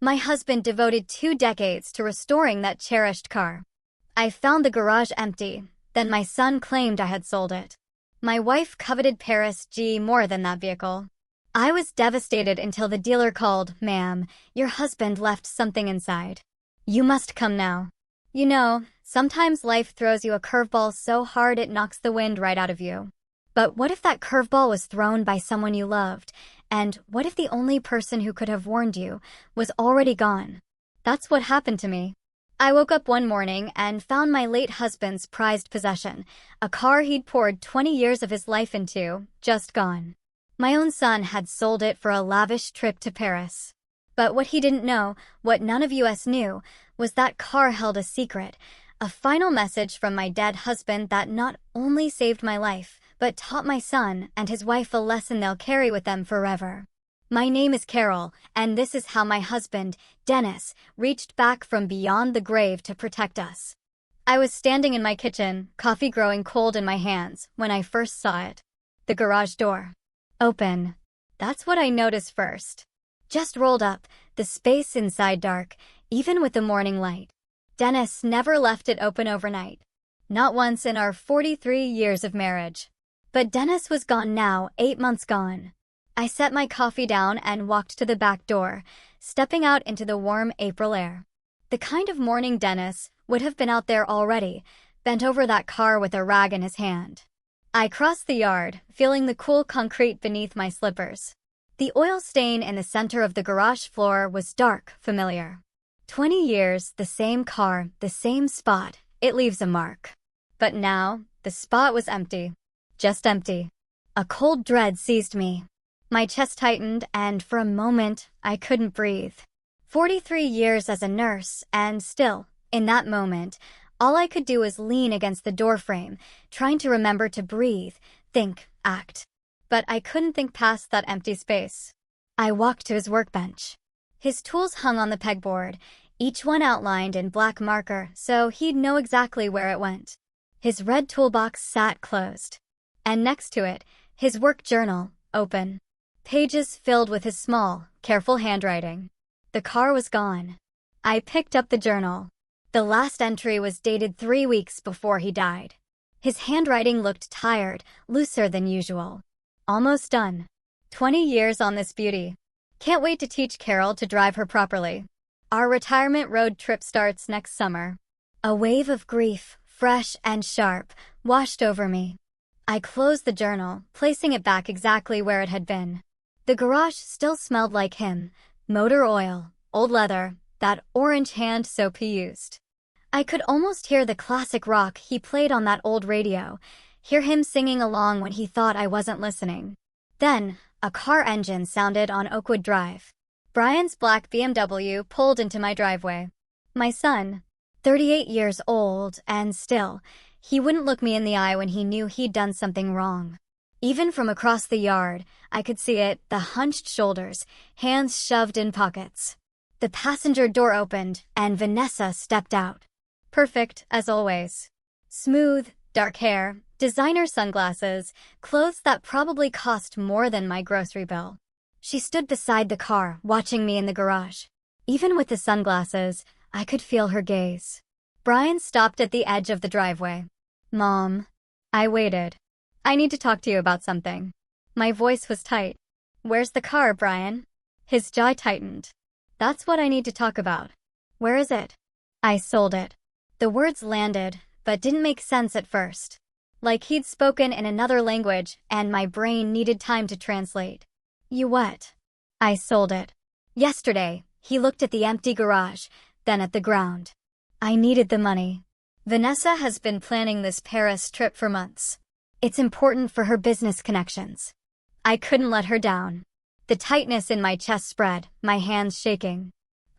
My husband devoted 2 decades to restoring that cherished car. I found the garage empty, then my son claimed I had sold it. My wife coveted Paris G more than that vehicle. I was devastated until the dealer called. "Ma'am, your husband left something inside. You must come now." You know, sometimes life throws you a curveball so hard it knocks the wind right out of you. But what if that curveball was thrown by someone you loved? And what if the only person who could have warned you was already gone? That's what happened to me. I woke up one morning and found my late husband's prized possession, a car he'd poured 20 years of his life into, just gone. My own son had sold it for a lavish trip to Paris. But what he didn't know, what none of us knew, was that car held a secret, a final message from my dead husband that not only saved my life, but taught my son and his wife a lesson they'll carry with them forever. My name is Carol, and this is how my husband, Dennis, reached back from beyond the grave to protect us. I was standing in my kitchen, coffee growing cold in my hands, when I first saw it. The garage door. Open. That's what I noticed first. Just rolled up, the space inside dark, even with the morning light. Dennis never left it open overnight. Not once in our 43 years of marriage. But Dennis was gone now, 8 months gone. I set my coffee down and walked to the back door, stepping out into the warm April air. The kind of morning Dennis would have been out there already, bent over that car with a rag in his hand. I crossed the yard, feeling the cool concrete beneath my slippers. The oil stain in the center of the garage floor was dark, familiar. 20 years, the same car, the same spot, it leaves a mark. But now, the spot was empty. Just empty. A cold dread seized me. My chest tightened, and for a moment, I couldn't breathe. 43 years as a nurse, and still, in that moment, all I could do was lean against the doorframe, trying to remember to breathe, think, act. But I couldn't think past that empty space. I walked to his workbench. His tools hung on the pegboard, each one outlined in black marker, so he'd know exactly where it went. His red toolbox sat closed. And next to it, his work journal, open. Pages filled with his small, careful handwriting. The car was gone. I picked up the journal. The last entry was dated 3 weeks before he died. His handwriting looked tired, looser than usual. Almost done. 20 years on this beauty. Can't wait to teach Carol to drive her properly. Our retirement road trip starts next summer. A wave of grief, fresh and sharp, washed over me. I closed the journal, placing it back exactly where it had been. The garage still smelled like him. Motor oil, old leather, that orange hand soap he used. I could almost hear the classic rock he played on that old radio, hear him singing along when he thought I wasn't listening. Then, a car engine sounded on Oakwood Drive. Brian's black BMW pulled into my driveway. My son, 38 years old, and still, he wouldn't look me in the eye when he knew he'd done something wrong. Even from across the yard, I could see it, the hunched shoulders, hands shoved in pockets. The passenger door opened, and Vanessa stepped out. Perfect, as always. Smooth, dark hair, designer sunglasses, clothes that probably cost more than my grocery bill. She stood beside the car, watching me in the garage. Even with the sunglasses, I could feel her gaze. Brian stopped at the edge of the driveway. "Mom." I waited. "I need to talk to you about something." My voice was tight. "Where's the car, Brian?" His jaw tightened. "That's what I need to talk about." "Where is it?" "I sold it." The words landed, but didn't make sense at first. Like he'd spoken in another language, and my brain needed time to translate. "You what?" "I sold it." Yesterday, he looked at the empty garage, then at the ground. "I needed the money. Vanessa has been planning this Paris trip for months. It's important for her business connections. I couldn't let her down." The tightness in my chest spread, my hands shaking.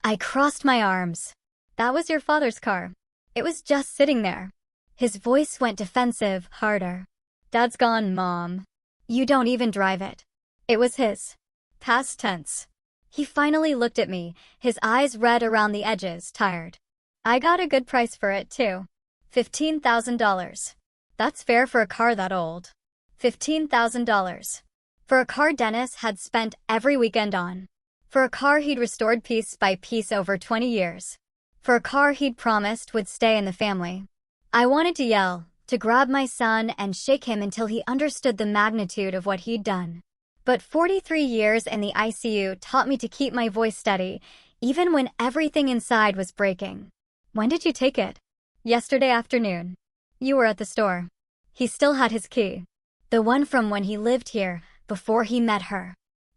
I crossed my arms. "That was your father's car. It was just sitting there." His voice went defensive, harder. "Dad's gone, Mom. You don't even drive it." It was his. Past tense. He finally looked at me, his eyes red around the edges, tired. "I got a good price for it, too. $15,000. That's fair for a car that old." $15,000. For a car Dennis had spent every weekend on. For a car he'd restored piece by piece over 20 years. For a car he'd promised would stay in the family. I wanted to yell, to grab my son and shake him until he understood the magnitude of what he'd done. But 43 years in the ICU taught me to keep my voice steady, even when everything inside was breaking. When did you take it? Yesterday afternoon. You were at the store. He still had his key. The one from when he lived here, before he met her.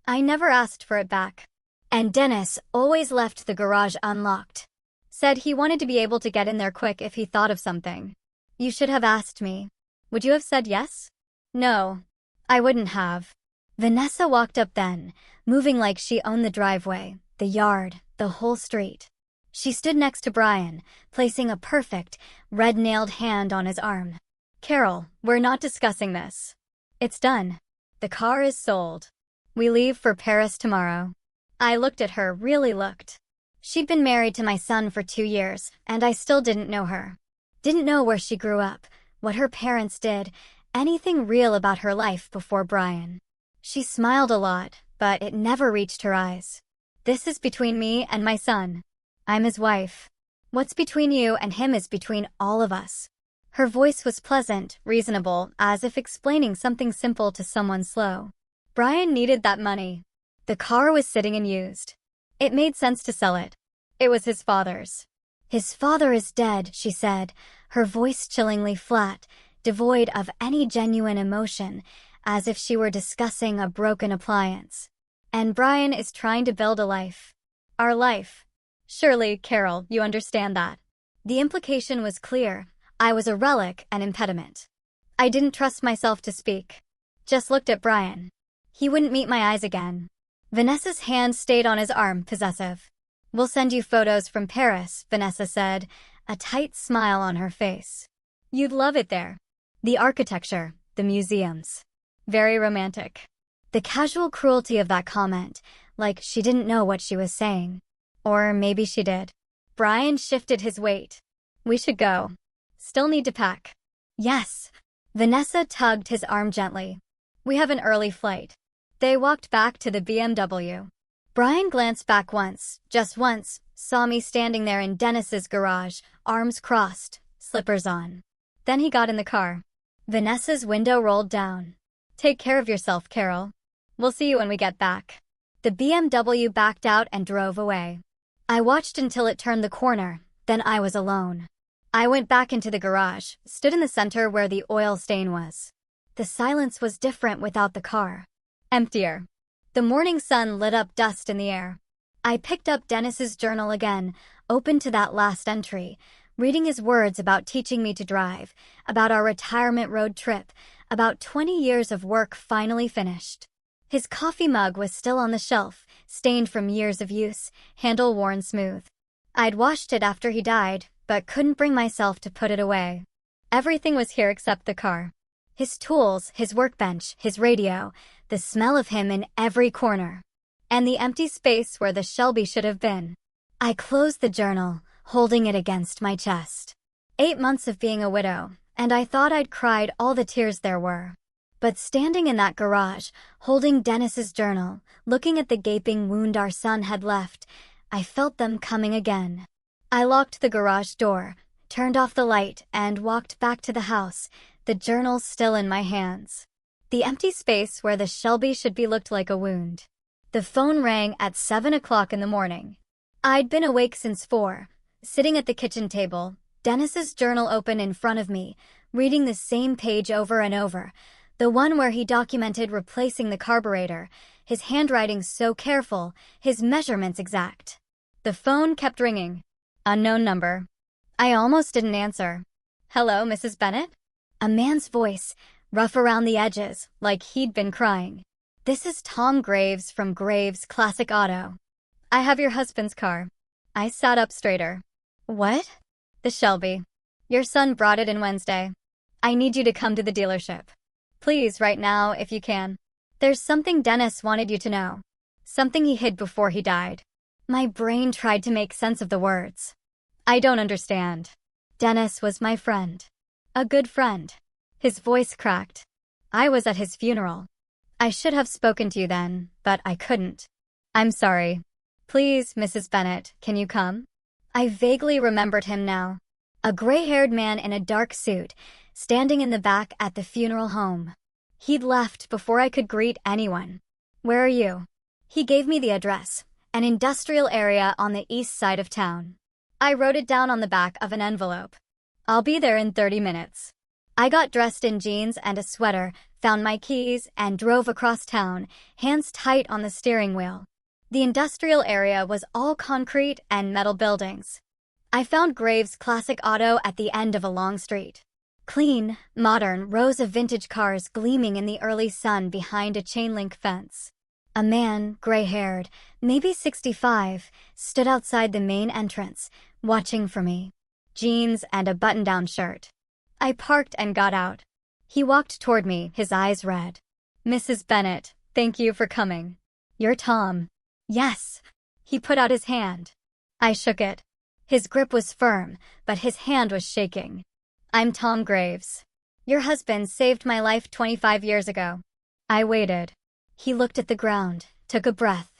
I never asked for it back. And Dennis always left the garage unlocked. Said he wanted to be able to get in there quick if he thought of something. You should have asked me. Would you have said yes? No, I wouldn't have. Vanessa walked up then, moving like she owned the driveway, the yard, the whole street. She stood next to Brian, placing a perfect, red-nailed hand on his arm. Carol, we're not discussing this. It's done. The car is sold. We leave for Paris tomorrow. I looked at her, really looked. She'd been married to my son for 2 years, and I still didn't know her. Didn't know where she grew up, what her parents did, anything real about her life before Brian. She smiled a lot, but it never reached her eyes. This is between me and my son. I'm his wife. What's between you and him is between all of us. Her voice was pleasant, reasonable, as if explaining something simple to someone slow. Brian needed that money. The car was sitting unused. It made sense to sell it. It was his father's. His father is dead, she said, her voice chillingly flat, devoid of any genuine emotion, as if she were discussing a broken appliance. And Brian is trying to build a life. Our life. Surely, Carol, you understand that. The implication was clear. I was a relic, an impediment. I didn't trust myself to speak. Just looked at Brian. He wouldn't meet my eyes again. Vanessa's hand stayed on his arm, possessive. We'll send you photos from Paris, Vanessa said, a tight smile on her face. You'd love it there. The architecture, the museums. Very romantic. The casual cruelty of that comment, like she didn't know what she was saying. Or maybe she did. Brian shifted his weight. We should go. Still need to pack. Yes. Vanessa tugged his arm gently. We have an early flight. They walked back to the BMW. Brian glanced back once, just once, saw me standing there in Dennis's garage, arms crossed, slippers on. Then he got in the car. Vanessa's window rolled down. Take care of yourself, Carol. We'll see you when we get back. The BMW backed out and drove away. I watched until it turned the corner, then I was alone. I went back into the garage, stood in the center where the oil stain was. The silence was different without the car. Emptier. The morning sun lit up dust in the air. I picked up Dennis's journal again, open to that last entry, reading his words about teaching me to drive, about our retirement road trip, about 20 years of work finally finished. His coffee mug was still on the shelf, stained from years of use, handle worn smooth. I'd washed it after he died, but couldn't bring myself to put it away. Everything was here except the car. His tools, his workbench, his radio, the smell of him in every corner. And the empty space where the Shelby should have been. I closed the journal, holding it against my chest. 8 months of being a widow, and I thought I'd cried all the tears there were. But standing in that garage, holding Dennis's journal, looking at the gaping wound our son had left, I felt them coming again. I locked the garage door, turned off the light, and walked back to the house, the journal still in my hands. The empty space where the Shelby should be looked like a wound. The phone rang at 7 o'clock in the morning. I'd been awake since 4, sitting at the kitchen table, Dennis's journal open in front of me, reading the same page over and over, the one where he documented replacing the carburetor, his handwriting so careful, his measurements exact. The phone kept ringing. Unknown number. I almost didn't answer. Hello, Mrs. Bennett? A man's voice, rough around the edges, like he'd been crying. This is Tom Graves from Graves Classic Auto. I have your husband's car. I sat up straighter. What? The Shelby. Your son brought it in Wednesday. I need you to come to the dealership. Please, right now, if you can. There's something Dennis wanted you to know. Something he hid before he died. My brain tried to make sense of the words. I don't understand. Dennis was my friend. A good friend. His voice cracked. I was at his funeral. I should have spoken to you then, but I couldn't. I'm sorry. Please, Mrs. Bennet, can you come? I vaguely remembered him now. A gray-haired man in a dark suit, standing in the back at the funeral home. He'd left before I could greet anyone. Where are you? He gave me the address, an industrial area on the east side of town. I wrote it down on the back of an envelope. I'll be there in 30 minutes. I got dressed in jeans and a sweater, found my keys, and drove across town, hands tight on the steering wheel. The industrial area was all concrete and metal buildings. I found Graves' classic auto at the end of a long street. Clean, modern rows of vintage cars gleaming in the early sun behind a chain-link fence. A man, gray-haired, maybe 65, stood outside the main entrance, watching for me. Jeans and a button-down shirt. I parked and got out. He walked toward me, his eyes red. Mrs. Bennet, thank you for coming. You're Tom. Yes. He put out his hand. I shook it. His grip was firm, but his hand was shaking. I'm Tom Graves. Your husband saved my life 25 years ago. I waited. He looked at the ground, took a breath.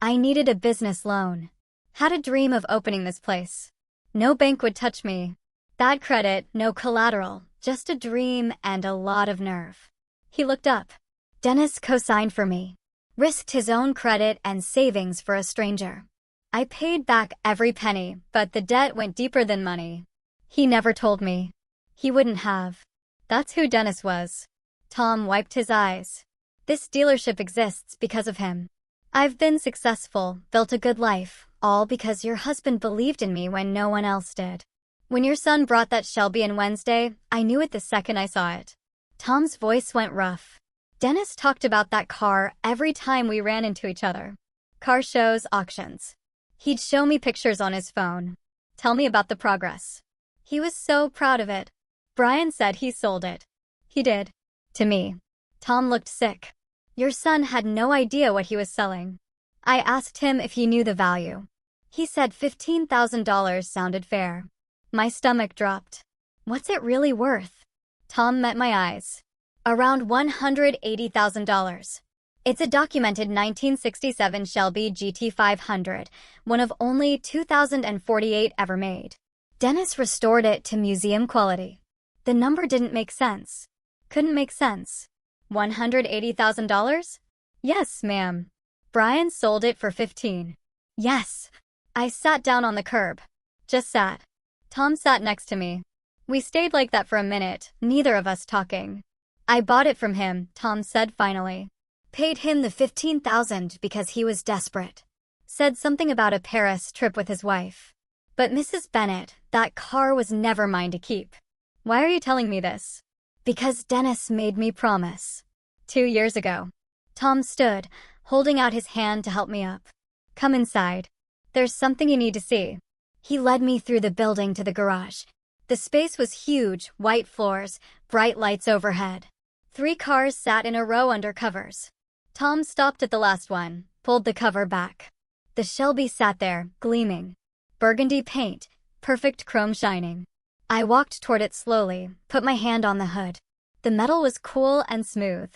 I needed a business loan. Had a dream of opening this place. No bank would touch me. Bad credit, no collateral, just a dream and a lot of nerve. He looked up. Dennis co-signed for me. Risked his own credit and savings for a stranger. I paid back every penny, but the debt went deeper than money. He never told me. He wouldn't have. That's who Dennis was. Tom wiped his eyes. This dealership exists because of him. I've been successful, built a good life, all because your husband believed in me when no one else did. When your son brought that Shelby in Wednesday, I knew it the second I saw it. Tom's voice went rough. Dennis talked about that car every time we ran into each other. Car shows, auctions. He'd show me pictures on his phone. Tell me about the progress. He was so proud of it. Brian said he sold it. He did. To me. Tom looked sick. Your son had no idea what he was selling. I asked him if he knew the value. He said $15,000 sounded fair. My stomach dropped. What's it really worth? Tom met my eyes. Around $180,000. It's a documented 1967 Shelby GT500, one of only 2,048 ever made. Dennis restored it to museum quality. The number didn't make sense. Couldn't make sense. $180,000? Yes, ma'am. Brian sold it for 15. Yes. I sat down on the curb. Just sat. Tom sat next to me. We stayed like that for a minute, neither of us talking. I bought it from him, Tom said finally. Paid him the $15,000 because he was desperate. Said something about a Paris trip with his wife. But Mrs. Bennet, that car was never mine to keep. Why are you telling me this? Because Dennis made me promise. 2 years ago. Tom stood, holding out his hand to help me up. Come inside. There's something you need to see. He led me through the building to the garage. The space was huge, white floors, bright lights overhead. 3 cars sat in a row under covers. Tom stopped at the last one, pulled the cover back. The Shelby sat there, gleaming. Burgundy paint, perfect chrome shining. I walked toward it slowly, put my hand on the hood. The metal was cool and smooth.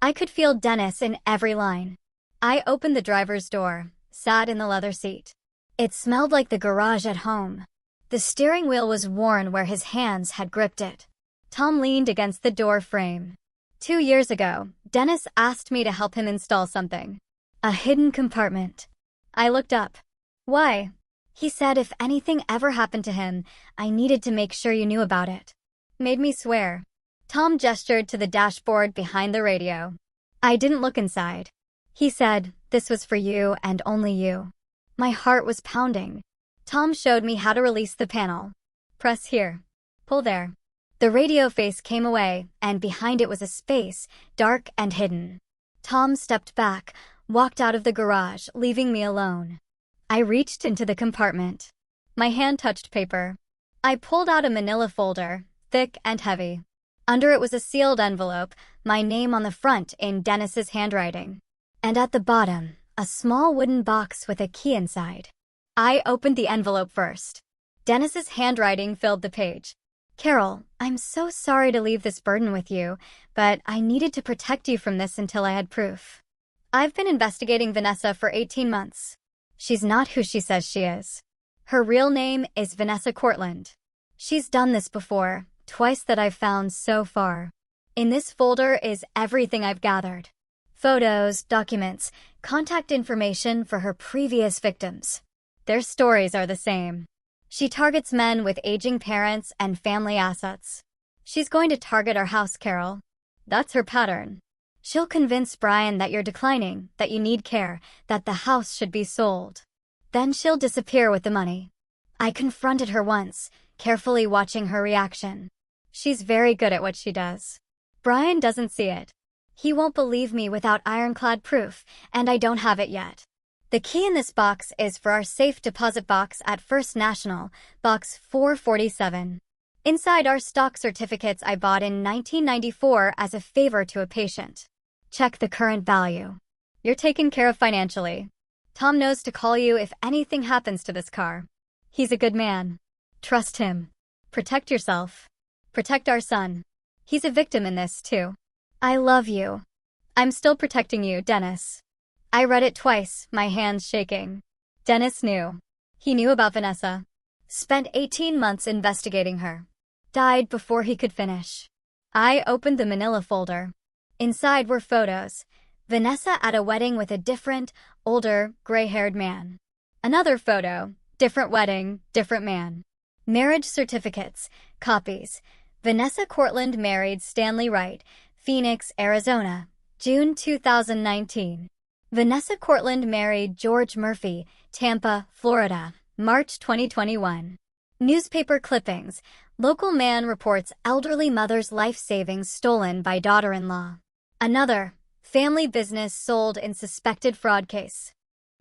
I could feel Dennis in every line. I opened the driver's door, sat in the leather seat. It smelled like the garage at home. The steering wheel was worn where his hands had gripped it. Tom leaned against the door frame. 2 years ago, Dennis asked me to help him install something. A hidden compartment. I looked up. Why? He said if anything ever happened to him, I needed to make sure you knew about it. Made me swear. Tom gestured to the dashboard behind the radio. I didn't look inside. He said, this was for you and only you. My heart was pounding. Tom showed me how to release the panel. Press here. Pull there. The radio face came away, and behind it was a space, dark and hidden. Tom stepped back, walked out of the garage, leaving me alone. I reached into the compartment. My hand touched paper. I pulled out a manila folder, thick and heavy. Under it was a sealed envelope, my name on the front in Dennis's handwriting. And at the bottom, a small wooden box with a key inside. I opened the envelope first. Dennis's handwriting filled the page. Carol, I'm so sorry to leave this burden with you, but I needed to protect you from this until I had proof. I've been investigating Vanessa for 18 months. She's not who she says she is. Her real name is Vanessa Cortland. She's done this before, twice that I've found so far. In this folder is everything I've gathered. Photos, documents, contact information for her previous victims. Their stories are the same. She targets men with aging parents and family assets. She's going to target our house, Carol. That's her pattern. She'll convince Brian that you're declining, that you need care, that the house should be sold. Then she'll disappear with the money. I confronted her once, carefully watching her reaction. She's very good at what she does. Brian doesn't see it. He won't believe me without ironclad proof, and I don't have it yet. The key in this box is for our safe deposit box at First National, box 447. Inside are stock certificates I bought in 1994 as a favor to a patient. Check the current value. You're taken care of financially. Tom knows to call you if anything happens to this car. He's a good man. Trust him. Protect yourself. Protect our son. He's a victim in this, too. I love you. I'm still protecting you, Dennis. I read it twice, my hands shaking. Dennis knew. He knew about Vanessa. Spent 18 months investigating her. Died before he could finish. I opened the manila folder. Inside were photos. Vanessa at a wedding with a different, older, gray-haired man. Another photo. Different wedding, different man. Marriage certificates, copies. Vanessa Cortland married Stanley Wright, Phoenix, Arizona, June 2019. Vanessa Cortland married George Murphy, Tampa, Florida, March 2021. Newspaper clippings. Local man reports elderly mother's life savings stolen by daughter-in-law. Another. Family business sold in suspected fraud case.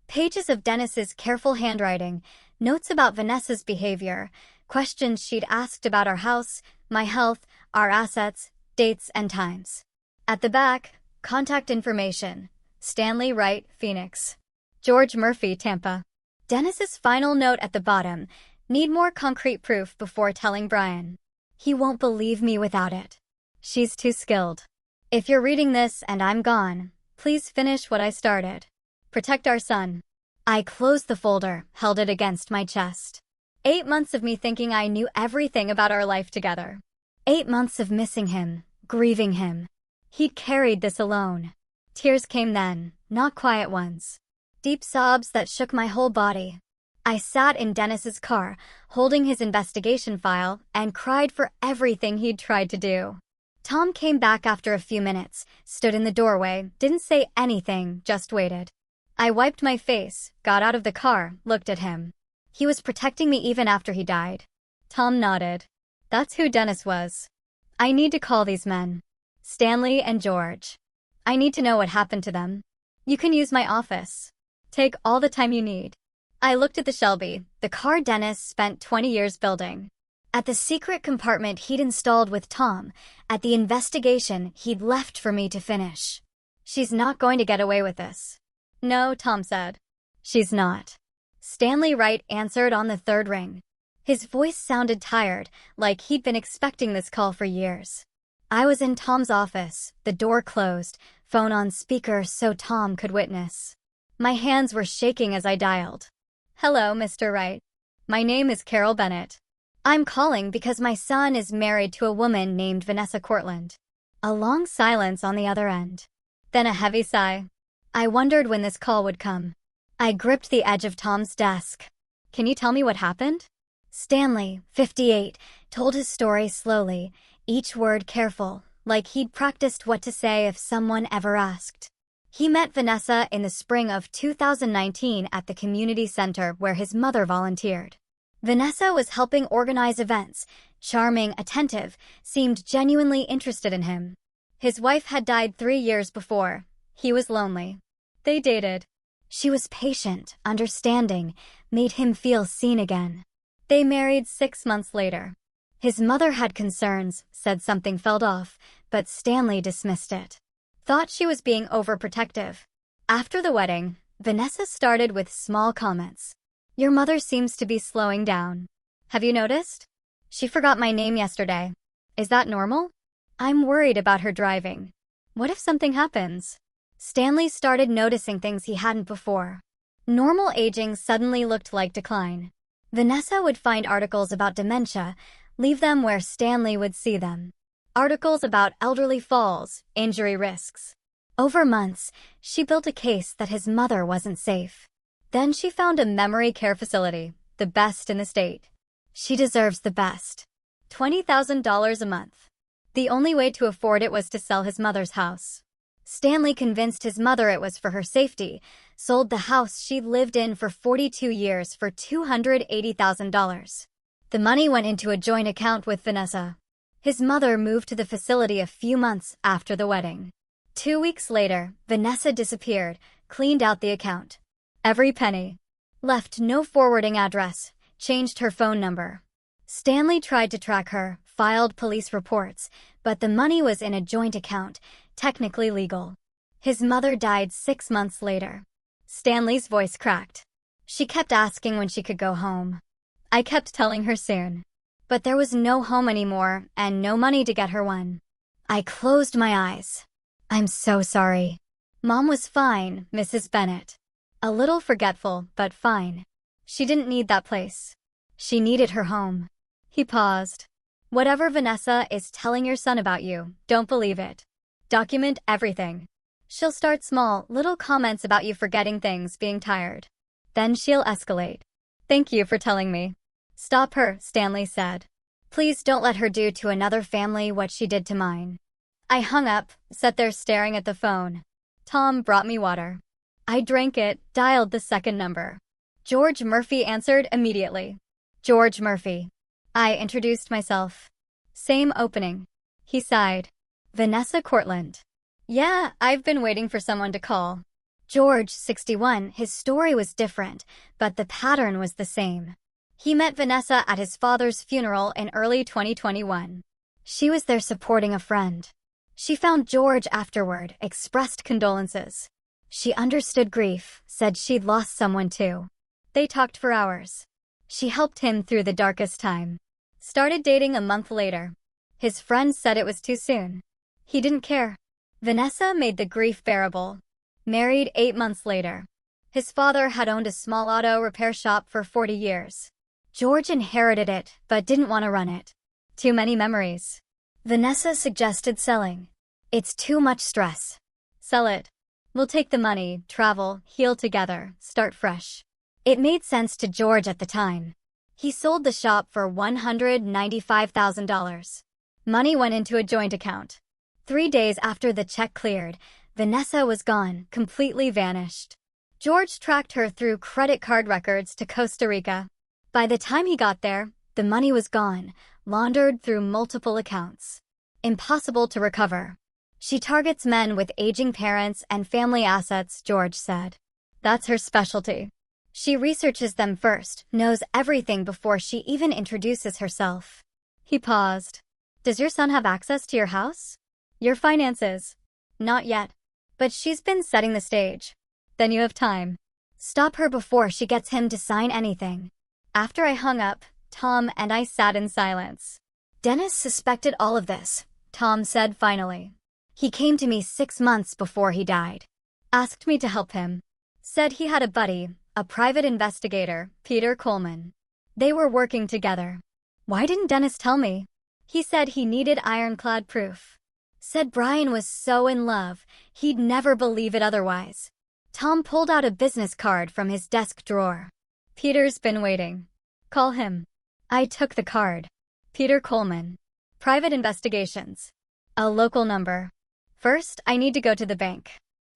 Pages of Dennis's careful handwriting, notes about Vanessa's behavior, questions she'd asked about our house, my health, our assets, dates and times. At the back, contact information. Stanley Wright, Phoenix. George Murphy, Tampa. Dennis's final note at the bottom. Need more concrete proof before telling Brian. He won't believe me without it. She's too skilled. If you're reading this and I'm gone, please finish what I started. Protect our son. I closed the folder, held it against my chest. 8 months of me thinking I knew everything about our life together. 8 months of missing him, grieving him. He'd carried this alone. Tears came then, not quiet ones. Deep sobs that shook my whole body. I sat in Dennis's car, holding his investigation file, and cried for everything he'd tried to do. Tom came back after a few minutes, stood in the doorway, didn't say anything, just waited. I wiped my face, got out of the car, looked at him. He was protecting me even after he died. Tom nodded. That's who Dennis was. I need to call these men. Stanley and George. I need to know what happened to them. You can use my office. Take all the time you need. I looked at the Shelby, the car Dennis spent 20 years building. At the secret compartment he'd installed with Tom, at the investigation he'd left for me to finish. She's not going to get away with this. No, Tom said. She's not. Stanley Wright answered on the third ring. His voice sounded tired, like he'd been expecting this call for years. I was in Tom's office, the door closed, phone on speaker so Tom could witness. My hands were shaking as I dialed. Hello, Mr. Wright. My name is Carol Bennett. I'm calling because my son is married to a woman named Vanessa Cortland. A long silence on the other end. Then a heavy sigh. I wondered when this call would come. I gripped the edge of Tom's desk. Can you tell me what happened? Stanley, 58, told his story slowly, each word careful, like he'd practiced what to say if someone ever asked. He met Vanessa in the spring of 2019 at the community center where his mother volunteered. Vanessa was helping organize events, charming, attentive, seemed genuinely interested in him. His wife had died 3 years before. He was lonely. They dated. She was patient, understanding, made him feel seen again. They married 6 months later. His mother had concerns, said something felt off, but Stanley dismissed it. Thought she was being overprotective. After the wedding, Vanessa started with small comments. Your mother seems to be slowing down. Have you noticed? She forgot my name yesterday. Is that normal? I'm worried about her driving. What if something happens? Stanley started noticing things he hadn't before. Normal aging suddenly looked like decline. Vanessa would find articles about dementia, leave them where Stanley would see them. Articles about elderly falls, injury risks. Over months, she built a case that his mother wasn't safe. Then she found a memory care facility, the best in the state. She deserves the best. $20,000 a month. The only way to afford it was to sell his mother's house. Stanley convinced his mother it was for her safety, sold the house she'd lived in for 42 years for $280,000. The money went into a joint account with Vanessa. His mother moved to the facility a few months after the wedding. 2 weeks later, Vanessa disappeared, cleaned out the account. Every penny. Left no forwarding address, changed her phone number. Stanley tried to track her, filed police reports, but the money was in a joint account, technically legal. His mother died 6 months later. Stanley's voice cracked. She kept asking when she could go home. I kept telling her soon. But there was no home anymore and no money to get her one. I closed my eyes. I'm so sorry. Mom was fine, Mrs. Bennett. A little forgetful, but fine. She didn't need that place. She needed her home. He paused. Whatever Vanessa is telling your son about you, don't believe it. Document everything. She'll start small, little comments about you forgetting things, being tired. Then she'll escalate. Thank you for telling me. Stop her, Stanley said. Please don't let her do to another family what she did to mine. I hung up, sat there staring at the phone. Tom brought me water. I drank it, dialed the second number. George Murphy answered immediately. George Murphy. I introduced myself. Same opening. He sighed. Vanessa Cortland. Yeah, I've been waiting for someone to call. George, 61, his story was different, but the pattern was the same. He met Vanessa at his father's funeral in early 2021. She was there supporting a friend. She found George afterward, expressed condolences. She understood grief, said she'd lost someone too. They talked for hours. She helped him through the darkest time. Started dating a month later. His friends said it was too soon. He didn't care. Vanessa made the grief bearable. Married 8 months later. His father had owned a small auto repair shop for 40 years. George inherited it, but didn't want to run it. Too many memories. Vanessa suggested selling. It's too much stress. Sell it. We'll take the money, travel, heal together, start fresh. It made sense to George at the time. He sold the shop for $195,000. Money went into a joint account. 3 days after the check cleared, Vanessa was gone, completely vanished. George tracked her through credit card records to Costa Rica. By the time he got there, the money was gone, laundered through multiple accounts. Impossible to recover. She targets men with aging parents and family assets, George said. That's her specialty. She researches them first, knows everything before she even introduces herself. He paused. Does your son have access to your house? Your finances? Not yet. But she's been setting the stage. Then you have time. Stop her before she gets him to sign anything. After I hung up, Tom and I sat in silence. Dennis suspected all of this, Tom said finally. He came to me 6 months before he died. Asked me to help him. Said he had a buddy, a private investigator, Peter Coleman. They were working together. Why didn't Dennis tell me? He said he needed ironclad proof. Said Brian was so in love, he'd never believe it otherwise. Tom pulled out a business card from his desk drawer. Peter's been waiting. Call him. I took the card. Peter Coleman. Private investigations. A local number. First, I need to go to the bank.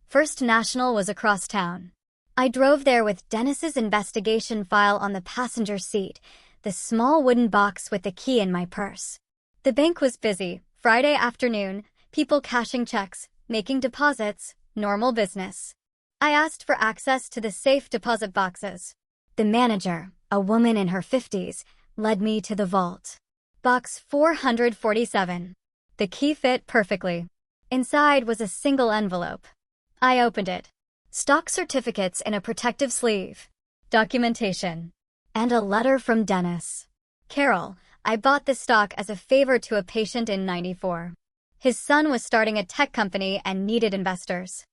First National was across town. I drove there with Dennis's investigation file on the passenger seat, the small wooden box with the key in my purse. The bank was busy. Friday afternoon, people cashing checks, making deposits, normal business. I asked for access to the safe deposit boxes. The manager, a woman in her 50s, led me to the vault. Box 447. The key fit perfectly. Inside was a single envelope. I opened it. Stock certificates in a protective sleeve. Documentation. And a letter from Dennis. Carol, I bought this stock as a favor to a patient in '94. His son was starting a tech company and needed investors.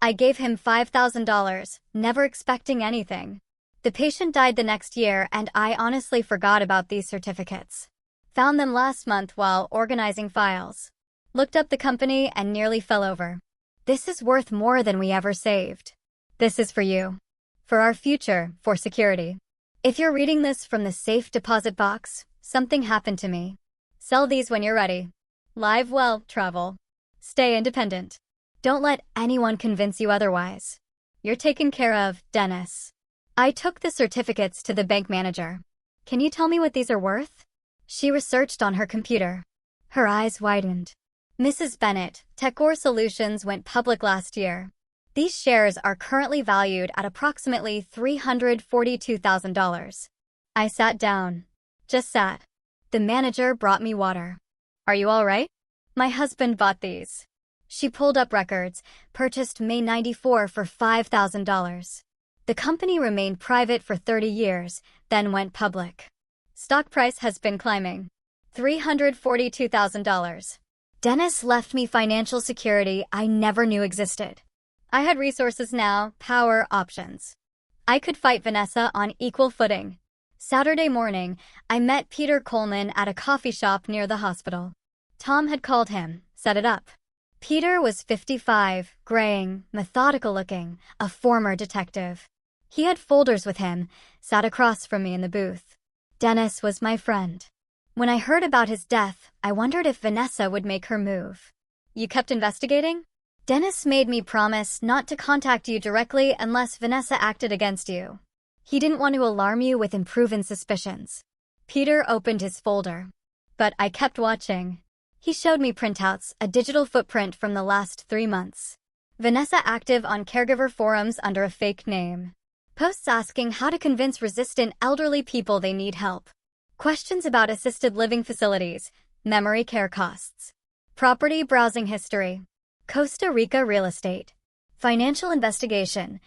I gave him $5,000, never expecting anything. The patient died the next year, and I honestly forgot about these certificates. Found them last month while organizing files. Looked up the company and nearly fell over. This is worth more than we ever saved. This is for you. For our future, for security. If you're reading this from the safe deposit box, something happened to me. Sell these when you're ready. Live well, travel. Stay independent. Don't let anyone convince you otherwise. You're taken care of, Dennis. I took the certificates to the bank manager. Can you tell me what these are worth? She researched on her computer. Her eyes widened. Mrs. Bennett, Techcore Solutions went public last year. These shares are currently valued at approximately $342,000. I sat down. Just sat. The manager brought me water. Are you all right? My husband bought these. She pulled up records, purchased May '94 for $5,000. The company remained private for 30 years, then went public. Stock price has been climbing. $342,000. Dennis left me financial security I never knew existed. I had resources now, power, options. I could fight Vanessa on equal footing. Saturday morning, I met Peter Coleman at a coffee shop near the hospital. Tom had called him, set it up. Peter was 55, graying, methodical-looking, a former detective. He had folders with him, sat across from me in the booth. Dennis was my friend. When I heard about his death, I wondered if Vanessa would make her move. You kept investigating? Dennis made me promise not to contact you directly unless Vanessa acted against you. He didn't want to alarm you with unproven suspicions. Peter opened his folder. But I kept watching. He showed me printouts, a digital footprint from the last 3 months. Vanessa active on caregiver forums under a fake name. Posts asking how to convince resistant elderly people they need help. Questions about assisted living facilities, memory care costs. Property browsing history. Costa Rica real estate. Financial investigation.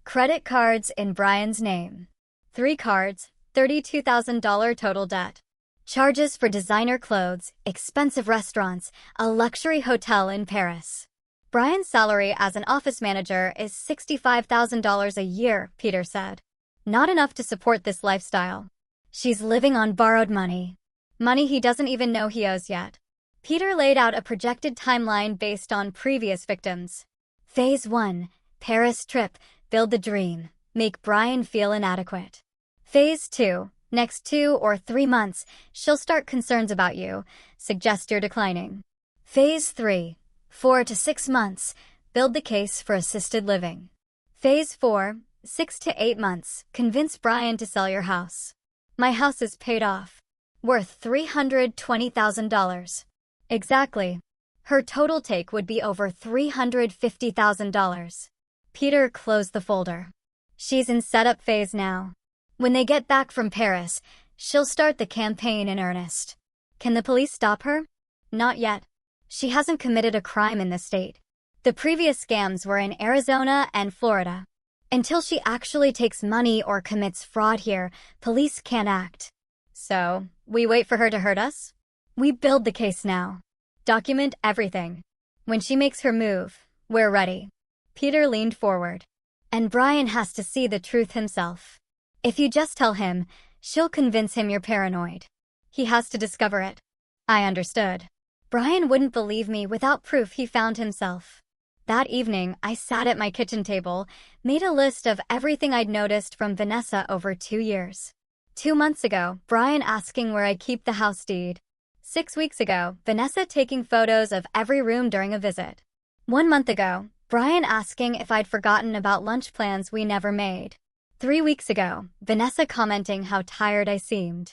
Credit cards in Brian's name. 3 cards, $32,000 total debt. Charges for designer clothes, expensive restaurants, a luxury hotel in Paris. Brian's salary as an office manager is $65,000 a year, Peter said. Not enough to support this lifestyle. She's living on borrowed money. Money he doesn't even know he owes yet. Peter laid out a projected timeline based on previous victims. Phase 1, Paris trip, build the dream, make Brian feel inadequate. Phase 2, next 2 or 3 months, she'll start concerns about you, suggest you're declining. Phase 3, 4 to 6 months, build the case for assisted living. Phase 4, 6 to 8 months, convince Brian to sell your house. My house is paid off. Worth $320,000. Exactly. Her total take would be over $350,000. Peter closed the folder. She's in setup phase now. When they get back from Paris, she'll start the campaign in earnest. Can the police stop her? Not yet. She hasn't committed a crime in the state. The previous scams were in Arizona and Florida. Until she actually takes money or commits fraud here, police can't act. So, we wait for her to hurt us? We build the case now. Document everything. When she makes her move, we're ready. Peter leaned forward. And Brian has to see the truth himself. If you just tell him, she'll convince him you're paranoid. He has to discover it. I understood. Brian wouldn't believe me without proof he found himself. That evening, I sat at my kitchen table, made a list of everything I'd noticed from Vanessa over 2 years. 2 months ago, Brian asking where I keep the house deed. 6 weeks ago, Vanessa taking photos of every room during a visit. 1 month ago, Brian asking if I'd forgotten about lunch plans we never made. 3 weeks ago, Vanessa commenting how tired I seemed.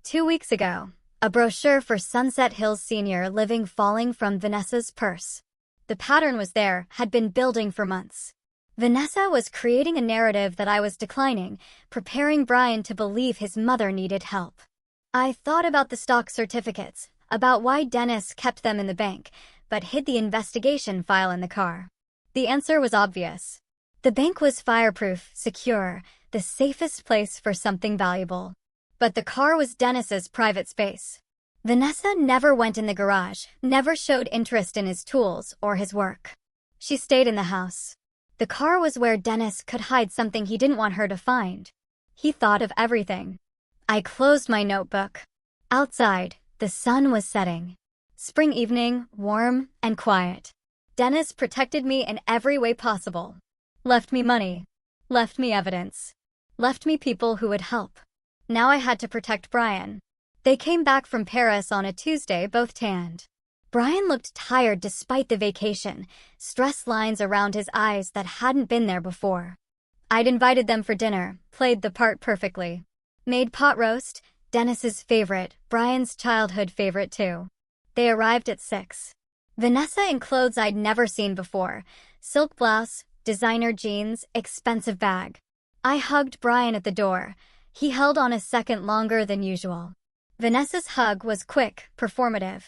2 weeks ago, a brochure for Sunset Hills Senior Living falling from Vanessa's purse. The pattern was there, had been building for months. Vanessa was creating a narrative that I was declining, preparing Brian to believe his mother needed help. I thought about the stock certificates, about why Dennis kept them in the bank, but hid the investigation file in the car. The answer was obvious. The bank was fireproof, secure, the safest place for something valuable. But the car was Dennis's private space. Vanessa never went in the garage, never showed interest in his tools or his work. She stayed in the house. The car was where Dennis could hide something he didn't want her to find. He thought of everything. I closed my notebook. Outside, the sun was setting. Spring evening, warm and quiet. Dennis protected me in every way possible. Left me money. Left me evidence. Left me people who would help. Now I had to protect Brian. They came back from Paris on a Tuesday, both tanned. Brian looked tired despite the vacation, stress lines around his eyes that hadn't been there before. I'd invited them for dinner, played the part perfectly. Made pot roast, Dennis's favorite, Brian's childhood favorite too. They arrived at 6. Vanessa in clothes I'd never seen before. Silk blouse, designer jeans, expensive bag. I hugged Brian at the door. He held on a second longer than usual. Vanessa's hug was quick, performative.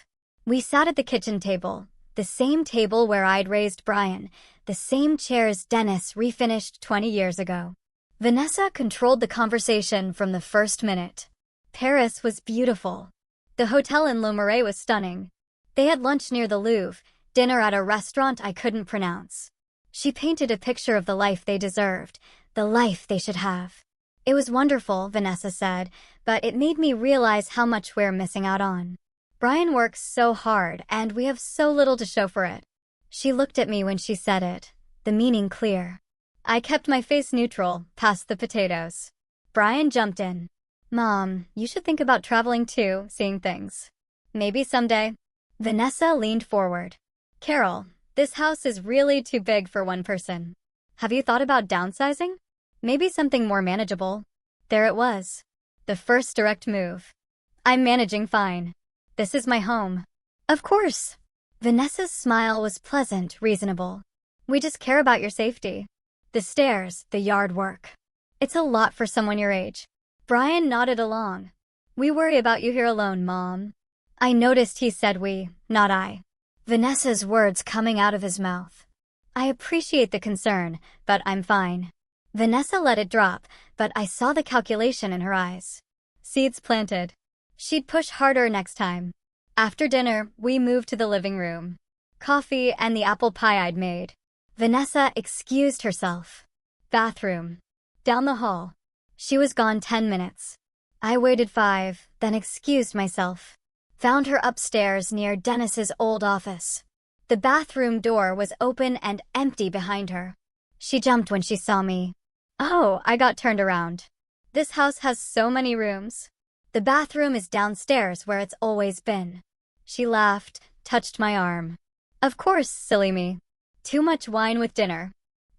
We sat at the kitchen table, the same table where I'd raised Brian, the same chairs Dennis refinished 20 years ago. Vanessa controlled the conversation from the first minute. Paris was beautiful. The hotel in Le Marais was stunning. They had lunch near the Louvre, dinner at a restaurant I couldn't pronounce. She painted a picture of the life they deserved, the life they should have. It was wonderful, Vanessa said, but it made me realize how much we're missing out on. Brian works so hard, and we have so little to show for it. She looked at me when she said it, the meaning clear. I kept my face neutral, past the potatoes. Brian jumped in. Mom, you should think about traveling too, seeing things. Maybe someday. Vanessa leaned forward. Carol, this house is really too big for one person. Have you thought about downsizing? Maybe something more manageable. There it was. The first direct move. I'm managing fine. This is my home. Of course. Vanessa's smile was pleasant, reasonable. We just care about your safety. The stairs, the yard work. It's a lot for someone your age. Brian nodded along. We worry about you here alone, Mom. I noticed he said we, not I. Vanessa's words coming out of his mouth. I appreciate the concern, but I'm fine. Vanessa let it drop, but I saw the calculation in her eyes. Seeds planted. She'd push harder next time. After dinner, we moved to the living room. Coffee and the apple pie I'd made. Vanessa excused herself. Bathroom. Down the hall. She was gone 10 minutes. I waited 5, then excused myself. Found her upstairs near Dennis's old office. The bathroom door was open and empty behind her. She jumped when she saw me. Oh, I got turned around. This house has so many rooms. The bathroom is downstairs where it's always been. She laughed, touched my arm. Of course, silly me. Too much wine with dinner.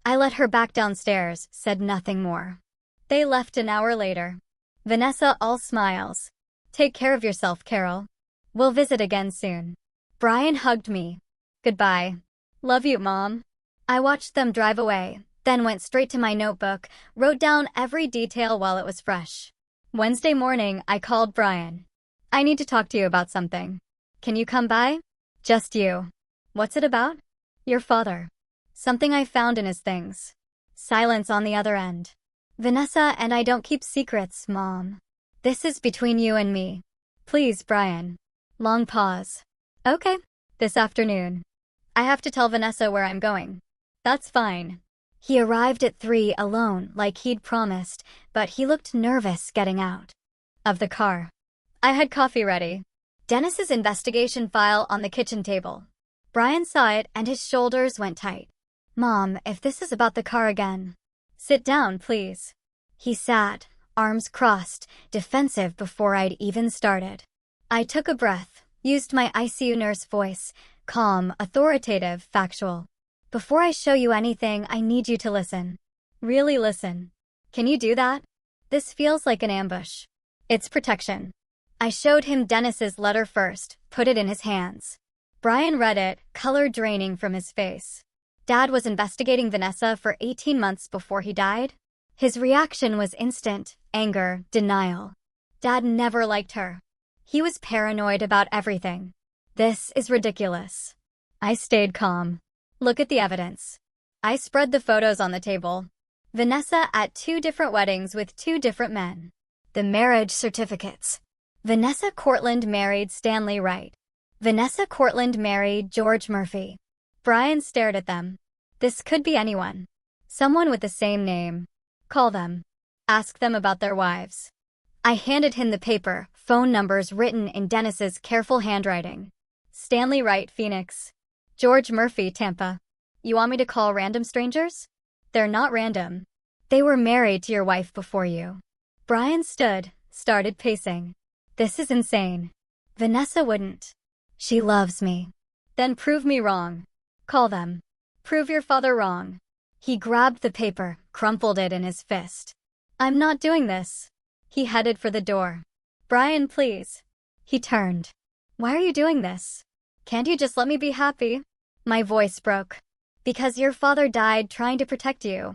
I let her back downstairs, said nothing more. They left an hour later. Vanessa all smiles. Take care of yourself, Carol. We'll visit again soon. Brian hugged me. Goodbye. Love you, Mom. I watched them drive away, then went straight to my notebook, wrote down every detail while it was fresh. Wednesday morning, I called Brian. I need to talk to you about something. Can you come by? Just you. What's it about? Your father. Something I found in his things. Silence on the other end. Vanessa and I don't keep secrets, Mom. This is between you and me. Please, Brian. Long pause. Okay. This afternoon. I have to tell Vanessa where I'm going. That's fine. He arrived at 3 alone, like he'd promised, but he looked nervous getting out of the car. I had coffee ready. Dennis's investigation file on the kitchen table. Brian saw it and his shoulders went tight. Mom, if this is about the car again. Sit down, please. He sat, arms crossed, defensive before I'd even started. I took a breath, used my ICU nurse voice, calm, authoritative, factual. Before I show you anything, I need you to listen. Really listen. Can you do that? This feels like an ambush. It's protection. I showed him Dennis's letter first, put it in his hands. Brian read it, color draining from his face. Dad was investigating Vanessa for 18 months before he died. His reaction was instant, anger, denial. Dad never liked her. He was paranoid about everything. This is ridiculous. I stayed calm. Look at the evidence. I spread the photos on the table. Vanessa at 2 different weddings with 2 different men. The marriage certificates. Vanessa Cortland married Stanley Wright. Vanessa Cortland married George Murphy. Brian stared at them. This could be anyone. Someone with the same name. Call them. Ask them about their wives. I handed him the paper, phone numbers written in Dennis's careful handwriting. Stanley Wright, Phoenix. George Murphy, Tampa. You want me to call random strangers? They're not random. They were married to your wife before you. Brian started pacing. This is insane. Vanessa wouldn't. She loves me. Then prove me wrong. Call them. Prove your father wrong. He grabbed the paper, crumpled it in his fist. I'm not doing this. He headed for the door. Brian, please. He turned. Why are you doing this? Can't you just let me be happy? My voice broke. Because your father died trying to protect you.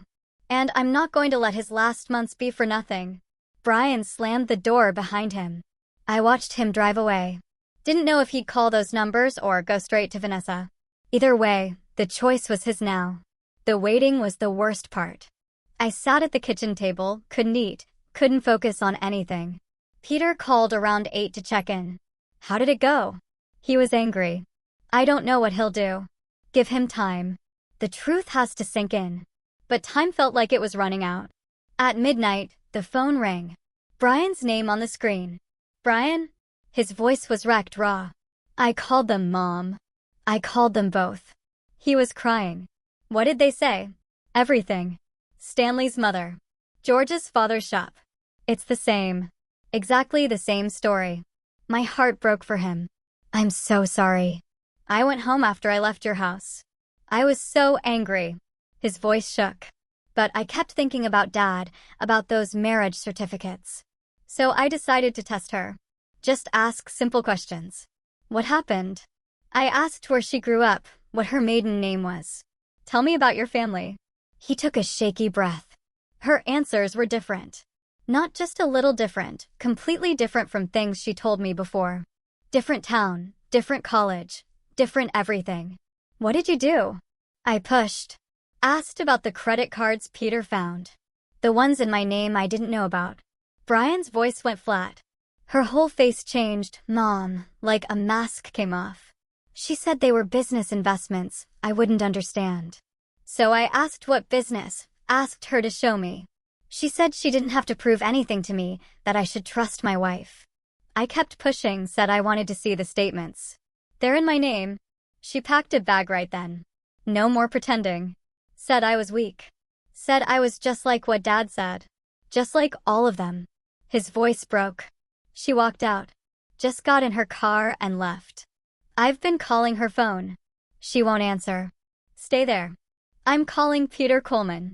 And I'm not going to let his last months be for nothing. Brian slammed the door behind him. I watched him drive away. Didn't know if he'd call those numbers or go straight to Vanessa. Either way, the choice was his now. The waiting was the worst part. I sat at the kitchen table, couldn't eat, couldn't focus on anything. Peter called around 8 to check in. How did it go? He was angry. I don't know what he'll do. Give him time. The truth has to sink in. But time felt like it was running out. At midnight, the phone rang. Brian's name on the screen. Brian? His voice was wrecked raw. I called them, Mom. I called them both. He was crying. What did they say? Everything. Stanley's mother. George's father's shop. It's the same. Exactly the same story. My heart broke for him. I'm so sorry. I went home after I left your house. I was so angry. His voice shook. But I kept thinking about Dad, about those marriage certificates. So I decided to test her. Just ask simple questions. What happened? I asked where she grew up, what her maiden name was. Tell me about your family. He took a shaky breath. Her answers were different. Not just a little different, completely different from things she told me before. Different town, different college, different everything. What did you do? I pushed. Asked about the credit cards Peter found. The ones in my name I didn't know about. Brian's voice went flat. Her whole face changed, Mom, like a mask came off. She said they were business investments I wouldn't understand. So I asked what business, asked her to show me. She said she didn't have to prove anything to me, that I should trust my wife. I kept pushing, said I wanted to see the statements. They're in my name. She packed a bag right then. No more pretending. Said I was weak. Said I was just like what Dad said. Just like all of them. His voice broke. She walked out. Just got in her car and left. I've been calling her phone. She won't answer. Stay there. I'm calling Peter Coleman.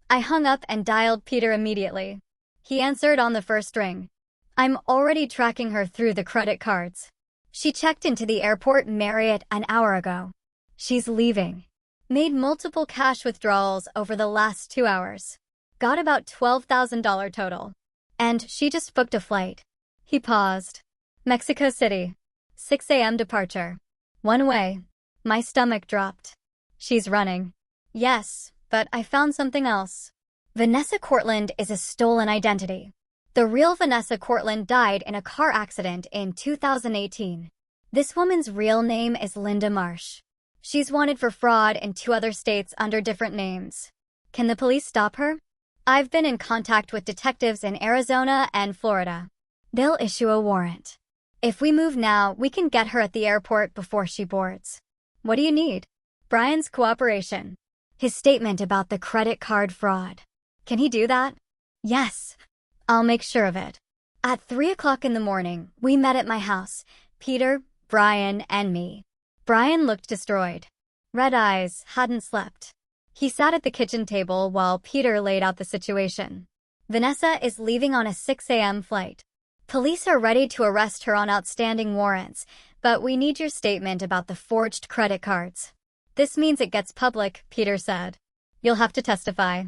I hung up and dialed Peter immediately. He answered on the first ring. I'm already tracking her through the credit cards. She checked into the airport Marriott an hour ago. She's leaving. Made multiple cash withdrawals over the last 2 hours. Got about $12,000 total. And she just booked a flight. He paused. Mexico City. 6 a.m. departure. One way. My stomach dropped. She's running. Yes, but I found something else. Vanessa Cortland is a stolen identity. The real Vanessa Cortland died in a car accident in 2018. This woman's real name is Linda Marsh. She's wanted for fraud in 2 other states under different names. Can the police stop her? I've been in contact with detectives in Arizona and Florida. They'll issue a warrant. If we move now, we can get her at the airport before she boards. What do you need? Brian's cooperation. His statement about the credit card fraud. Can he do that? Yes. I'll make sure of it. At 3 o'clock in the morning, we met at my house, Peter, Brian, and me. Brian looked destroyed. Red eyes, hadn't slept. He sat at the kitchen table while Peter laid out the situation. Vanessa is leaving on a 6 a.m. flight. Police are ready to arrest her on outstanding warrants, but we need your statement about the forged credit cards. This means it gets public, Peter said. You'll have to testify.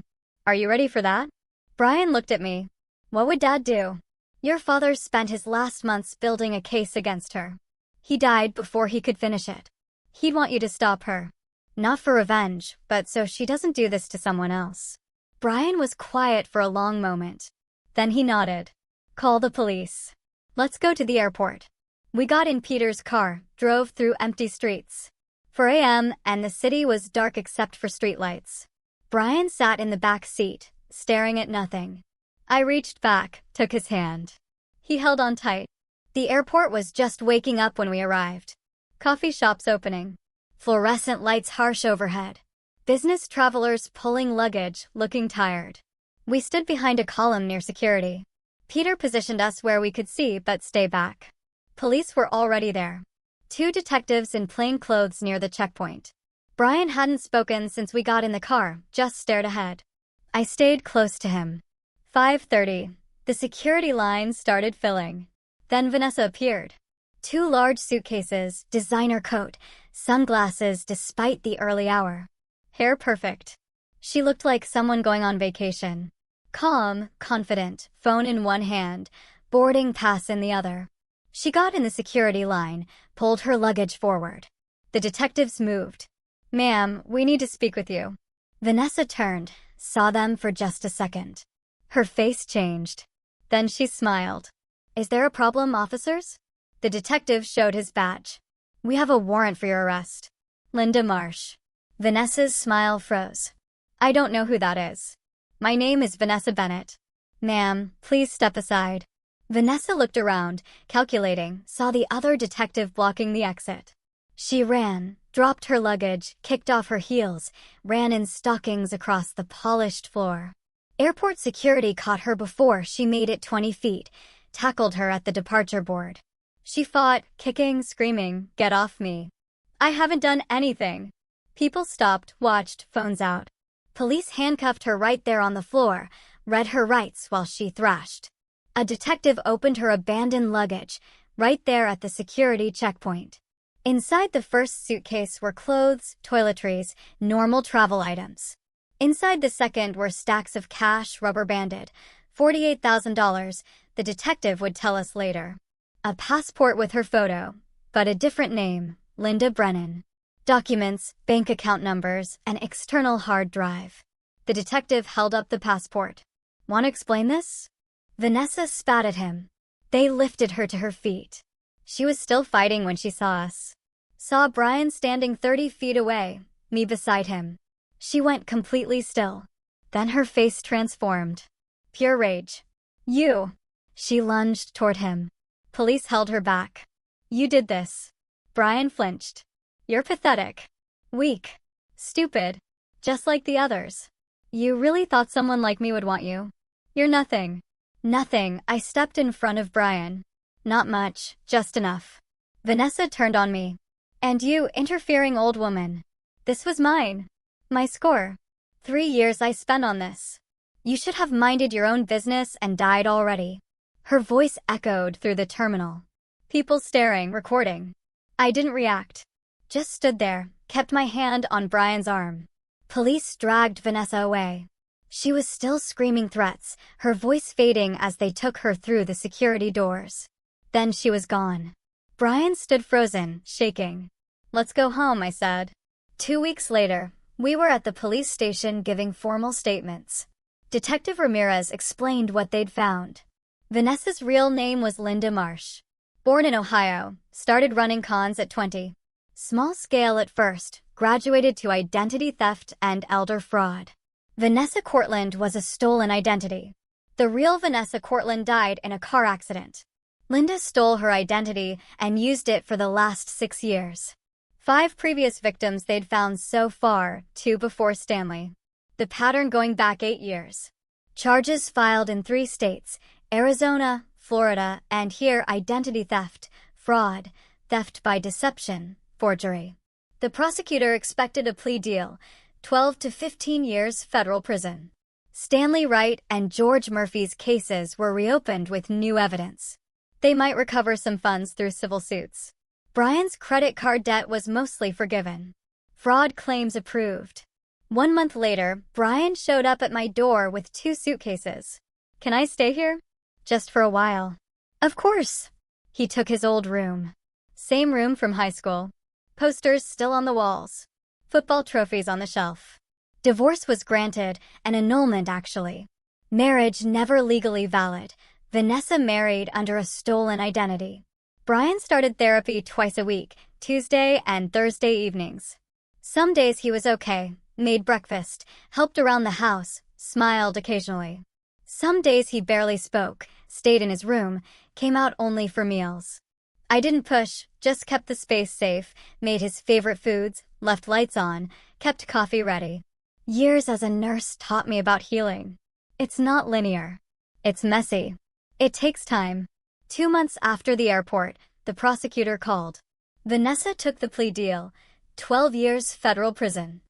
Are you ready for that? Brian looked at me. What would Dad do? Your father spent his last months building a case against her. He died before he could finish it. He'd want you to stop her. Not for revenge, but so she doesn't do this to someone else. Brian was quiet for a long moment. Then he nodded. Call the police. Let's go to the airport. We got in Peter's car, drove through empty streets. 4 a.m. and the city was dark except for streetlights. Brian sat in the back seat, staring at nothing. I reached back, took his hand. He held on tight. The airport was just waking up when we arrived. Coffee shops opening. Fluorescent lights harsh overhead. Business travelers pulling luggage, looking tired. We stood behind a column near security. Peter positioned us where we could see but stay back. Police were already there. 2 detectives in plain clothes near the checkpoint. Brian hadn't spoken since we got in the car, just stared ahead. I stayed close to him. 5:30. The security line started filling. Then Vanessa appeared. 2 large suitcases, designer coat, sunglasses despite the early hour. Hair perfect. She looked like someone going on vacation. Calm, confident, phone in one hand, boarding pass in the other. She got in the security line, pulled her luggage forward. The detectives moved. "Ma'am, we need to speak with you." Vanessa turned, saw them for just a second. Her face changed. Then she smiled. "Is there a problem, officers?" The detective showed his badge. "We have a warrant for your arrest. Linda Marsh." Vanessa's smile froze. "I don't know who that is. My name is Vanessa Bennett." "Ma'am, please step aside." Vanessa looked around, calculating, saw the other detective blocking the exit. She ran, dropped her luggage, kicked off her heels, ran in stockings across the polished floor. Airport security caught her before she made it 20 feet, tackled her at the departure board. She fought, kicking, screaming, "Get off me. I haven't done anything." People stopped, watched, phones out. Police handcuffed her right there on the floor, read her rights while she thrashed. A detective opened her abandoned luggage, right there at the security checkpoint. Inside the first suitcase were clothes, toiletries, normal travel items. Inside the second were stacks of cash, rubber-banded. $48,000, the detective would tell us later. A passport with her photo, but a different name, Linda Brennan. Documents, bank account numbers, an external hard drive. The detective held up the passport. "Want to explain this?" Vanessa spat at him. They lifted her to her feet. She was still fighting when she saw us. Saw Brian standing 30 feet away, me beside him. She went completely still. Then her face transformed. Pure rage. "You!" She lunged toward him. Police held her back. "You did this." Brian flinched. "You're pathetic. Weak. Stupid. Just like the others. You really thought someone like me would want you? You're nothing." "Nothing." I stepped in front of Brian. "Not much, just enough." Vanessa turned on me. "And you, interfering old woman. This was mine. My score. 3 years I spent on this. You should have minded your own business and died already." Her voice echoed through the terminal. People staring, recording. I didn't react. Just stood there, kept my hand on Brian's arm. Police dragged Vanessa away. She was still screaming threats, her voice fading as they took her through the security doors. Then she was gone. Brian stood frozen, shaking. "Let's go home," I said. 2 weeks later, we were at the police station giving formal statements. Detective Ramirez explained what they'd found. Vanessa's real name was Linda Marsh. Born in Ohio, started running cons at 20. Small scale at first, graduated to identity theft and elder fraud. Vanessa Cortland was a stolen identity. The real Vanessa Cortland died in a car accident. Linda stole her identity and used it for the last 6 years. 5 previous victims they'd found so far, 2 before Stanley. The pattern going back 8 years. Charges filed in 3 states, Arizona, Florida, and here identity theft, fraud, theft by deception, forgery. The prosecutor expected a plea deal, 12 to 15 years federal prison. Stanley Wright and George Murphy's cases were reopened with new evidence. They might recover some funds through civil suits. Brian's credit card debt was mostly forgiven. Fraud claims approved. 1 month later, Brian showed up at my door with 2 suitcases. "Can I stay here?" "Just for a while." "Of course." He took his old room. Same room from high school. Posters still on the walls. Football trophies on the shelf. Divorce was granted, an annulment actually. Marriage never legally valid. Vanessa married under a stolen identity. Brian started therapy twice a week, Tuesday and Thursday evenings. Some days he was okay, Made breakfast, helped around the house, smiled occasionally. Some days he barely spoke, stayed in his room, came out only for meals. I didn't push, just kept the space safe, made his favorite foods, left lights on, kept coffee ready. Years as a nurse taught me about healing. It's not linear. It's messy. It takes time. 2 months after the airport, the prosecutor called. Vanessa took the plea deal, 12 years federal prison.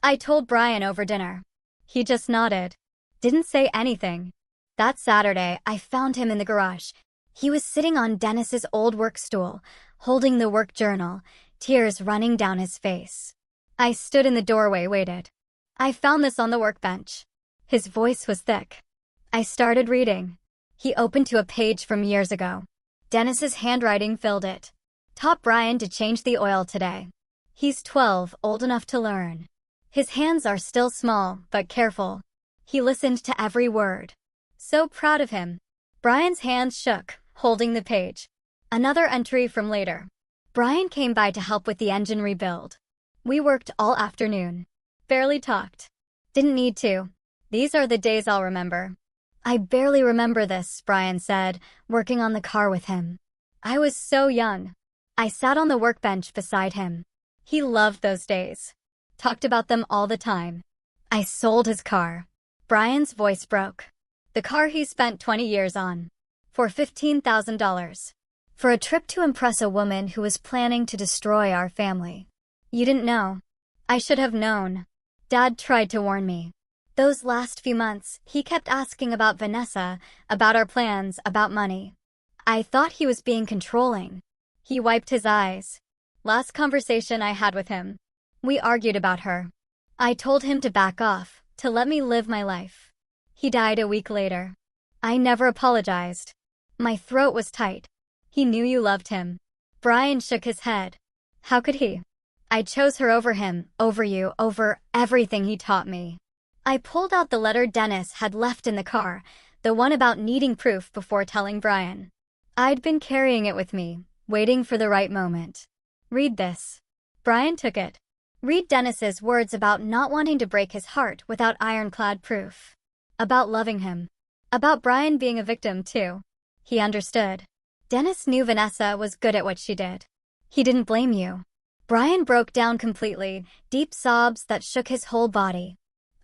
I told Brian over dinner. He just nodded. Didn't say anything. That Saturday, I found him in the garage. He was sitting on Dennis's old work stool, holding the work journal, tears running down his face. I stood in the doorway, waited. I found this on the workbench. His voice was thick. I started reading. He opened to a page from years ago. Dennis's handwriting filled it. Taught Brian to change the oil today. He's 12, old enough to learn. His hands are still small, but careful. He listened to every word. So proud of him. Brian's hands shook, holding the page. Another entry from later. Brian came by to help with the engine rebuild. We worked all afternoon. Barely talked. Didn't need to. These are the days I'll remember. I barely remember this, Brian said, working on the car with him. I was so young. I sat on the workbench beside him. He loved those days. Talked about them all the time. I sold his car. Brian's voice broke. The car he spent 20 years on. For $15,000. For a trip to impress a woman who was planning to destroy our family. You didn't know. I should have known. Dad tried to warn me. Those last few months, he kept asking about Vanessa, about our plans, about money. I thought he was being controlling. He wiped his eyes. Last conversation I had with him. We argued about her. I told him to back off, to let me live my life. He died a week later. I never apologized. My throat was tight. He knew you loved him. Brian shook his head. How could he? I chose her over him, over you, over everything he taught me. I pulled out the letter Dennis had left in the car, the one about needing proof before telling Brian. I'd been carrying it with me, waiting for the right moment. Read this. Brian took it. Read Dennis's words about not wanting to break his heart without ironclad proof. About loving him. About Brian being a victim, too. He understood. Dennis knew Vanessa was good at what she did. He didn't blame you. Brian broke down completely, deep sobs that shook his whole body.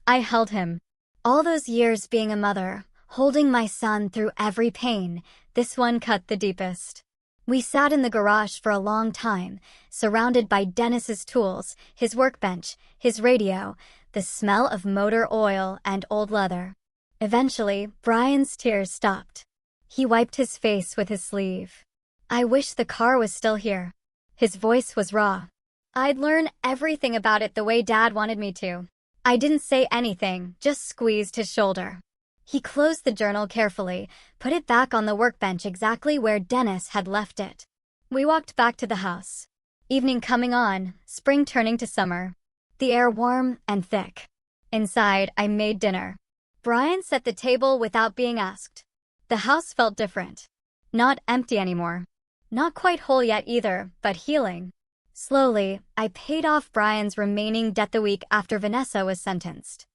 I held him. All those years being a mother, holding my son through every pain, this one cut the deepest. We sat in the garage for a long time, surrounded by Dennis's tools, his workbench, his radio, the smell of motor oil and old leather. Eventually, Brian's tears stopped. He wiped his face with his sleeve. I wish the car was still here. His voice was raw. I'd learn everything about it the way Dad wanted me to. I didn't say anything, just squeezed his shoulder. He closed the journal carefully, put it back on the workbench exactly where Dennis had left it. We walked back to the house. Evening coming on, spring turning to summer. The air warm and thick. Inside, I made dinner. Brian set the table without being asked. The house felt different. Not empty anymore. Not quite whole yet either, but healing. Slowly, I paid off Brian's remaining debt the week after Vanessa was sentenced.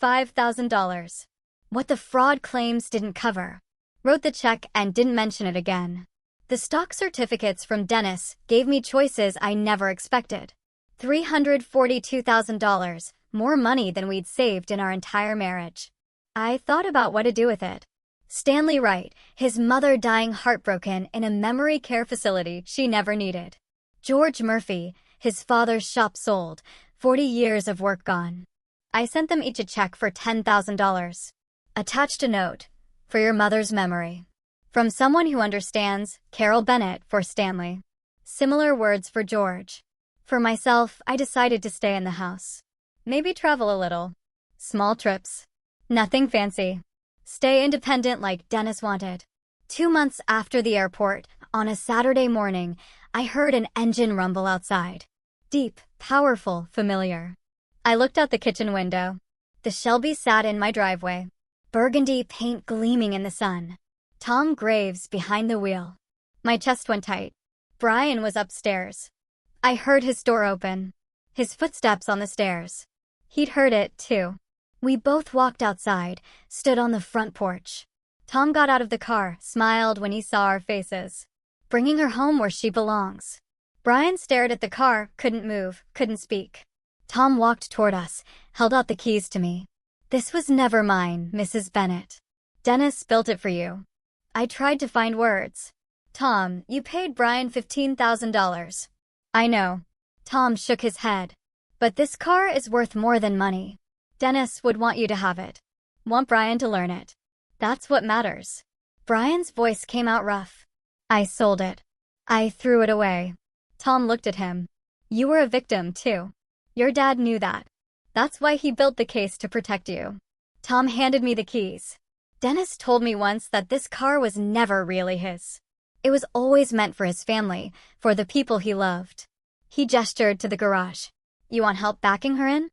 $5,000. What the fraud claims didn't cover. Wrote the check and didn't mention it again. The stock certificates from Dennis gave me choices I never expected. $342,000, more money than we'd saved in our entire marriage. I thought about what to do with it. Stanley Wright, his mother dying heartbroken in a memory care facility she never needed. George Murphy, his father's shop sold, 40 years of work gone. I sent them each a check for $10,000. Attached a note, for your mother's memory. From someone who understands, Carol Bennett for Stanley. Similar words for George. For myself, I decided to stay in the house. Maybe travel a little. Small trips. Nothing fancy. Stay independent like Dennis wanted. 2 months after the airport, on a Saturday morning, I heard an engine rumble outside. Deep, powerful, familiar. I looked out the kitchen window. The Shelby sat in my driveway. Burgundy paint gleaming in the sun. Tom Graves behind the wheel. My chest went tight. Brian was upstairs. I heard his door open. His footsteps on the stairs. He'd heard it, too. We both walked outside, stood on the front porch. Tom got out of the car, smiled when he saw our faces. Bringing her home where she belongs. Brian stared at the car, couldn't move, couldn't speak. Tom walked toward us, held out the keys to me. This was never mine, Mrs. Bennett. Dennis built it for you. I tried to find words. Tom, you paid Brian $15,000. I know. Tom shook his head. But this car is worth more than money. Dennis would want you to have it. Want Brian to learn it. That's what matters. Brian's voice came out rough. I sold it. I threw it away. Tom looked at him. You were a victim, too. Your dad knew that. That's why he built the case to protect you. Tom handed me the keys. Dennis told me once that this car was never really his. It was always meant for his family, for the people he loved. He gestured to the garage. You want help backing her in?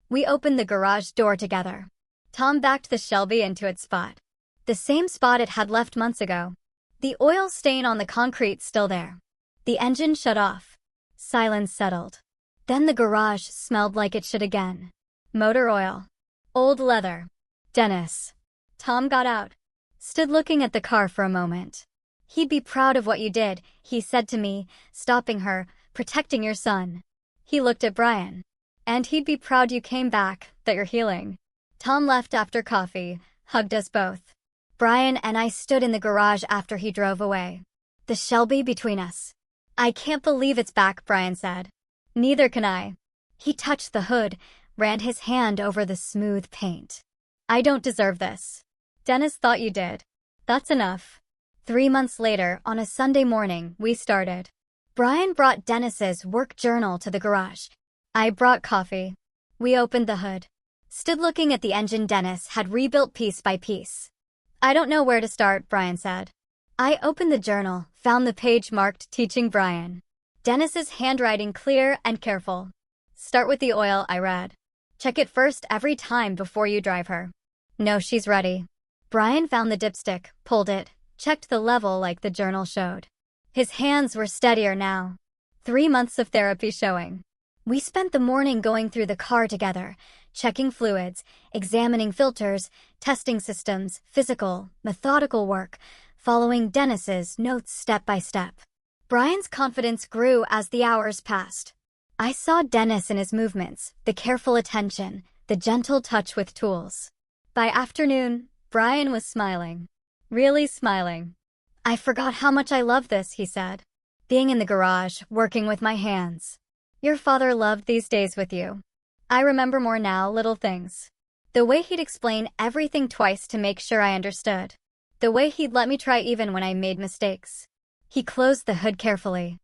We opened the garage door together. Tom backed the Shelby into its spot. The same spot it had left months ago. The oil stain on the concrete still there. The engine shut off. Silence settled. Then the garage smelled like it should again. Motor oil. Old leather. Dennis. Tom got out. Stood looking at the car for a moment. He'd be proud of what you did, he said to me, stopping her, protecting your son. He looked at Brian. And he'd be proud you came back, that you're healing. Tom left after coffee, hugged us both. Brian and I stood in the garage after he drove away. The Shelby between us. I can't believe it's back, Brian said. Neither can I. He touched the hood, ran his hand over the smooth paint. I don't deserve this. Dennis thought you did. That's enough. 3 months later, on a Sunday morning, we started. Brian brought Dennis's work journal to the garage. I brought coffee. We opened the hood. Stood looking at the engine Dennis had rebuilt piece by piece. I don't know where to start, Brian said. I opened the journal, found the page marked Teaching Brian. Dennis's handwriting clear and careful. Start with the oil, I read. Check it first every time before you drive her. No, she's ready. Brian found the dipstick, pulled it, checked the level like the journal showed. His hands were steadier now. 3 months of therapy showing. We spent the morning going through the car together, checking fluids, examining filters, testing systems, physical, methodical work, following Dennis's notes step by step. Brian's confidence grew as the hours passed. I saw Dennis in his movements, the careful attention, the gentle touch with tools. By afternoon, Brian was smiling. Really smiling. I forgot how much I love this, he said. Being in the garage, working with my hands. Your father loved these days with you. I remember more now, little things. The way he'd explain everything twice to make sure I understood. The way he'd let me try even when I made mistakes. He closed the hood carefully.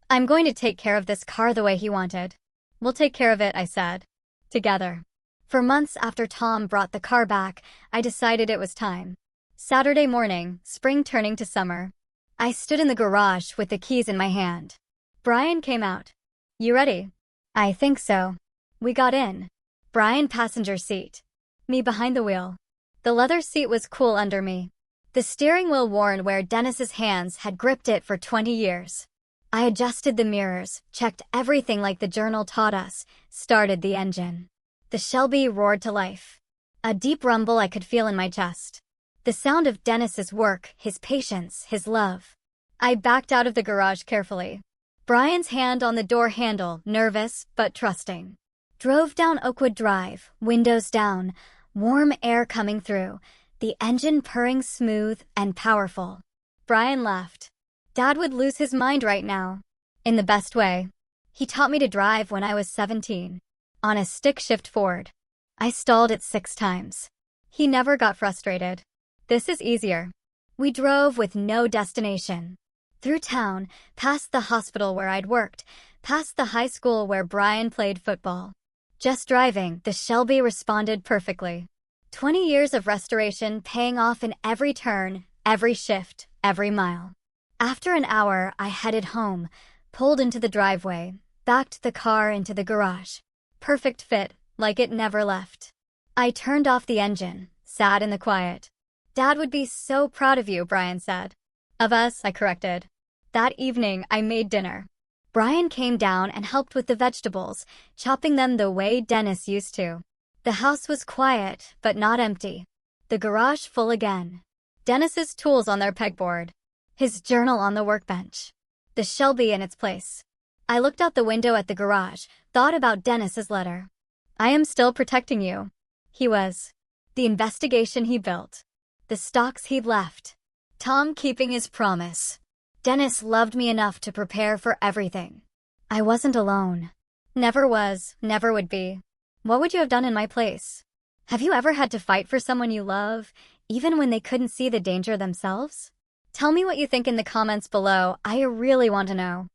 I'm going to take care of this car the way he wanted. We'll take care of it, I said. Together. For months after Tom brought the car back, I decided it was time. Saturday morning, spring turning to summer. I stood in the garage with the keys in my hand. Brian came out. You ready? I think so. We got in. Brian passenger seat. Me behind the wheel. The leather seat was cool under me. The steering wheel worn where Dennis's hands had gripped it for 20 years. I adjusted the mirrors, checked everything like the journal taught us, started the engine. The Shelby roared to life. A deep rumble I could feel in my chest. The sound of Dennis's work, his patience, his love. I backed out of the garage carefully. Brian's hand on the door handle, nervous but trusting. Drove down Oakwood Drive, windows down, warm air coming through, the engine purring smooth and powerful. Brian laughed. Dad would lose his mind right now. In the best way. He taught me to drive when I was 17. On a stick-shift Ford. I stalled it 6 times. He never got frustrated. This is easier. We drove with no destination. Through town, past the hospital where I'd worked, past the high school where Brian played football. Just driving, the Shelby responded perfectly. 20 years of restoration paying off in every turn, every shift, every mile. After an hour, I headed home, pulled into the driveway, backed the car into the garage. Perfect fit, like it never left. I turned off the engine, sat in the quiet. Dad would be so proud of you, Brian said. Of us, I corrected. That evening, I made dinner. Brian came down and helped with the vegetables, chopping them the way Dennis used to. The house was quiet, but not empty. The garage full again. Dennis's tools on their pegboard. His journal on the workbench. The Shelby in its place. I looked out the window at the garage, thought about Dennis's letter. I am still protecting you. He was. The investigation he built. The stocks he'd left. Tom keeping his promise. Dennis loved me enough to prepare for everything. I wasn't alone. Never was, never would be. What would you have done in my place? Have you ever had to fight for someone you love, even when they couldn't see the danger themselves? Tell me what you think in the comments below. I really want to know.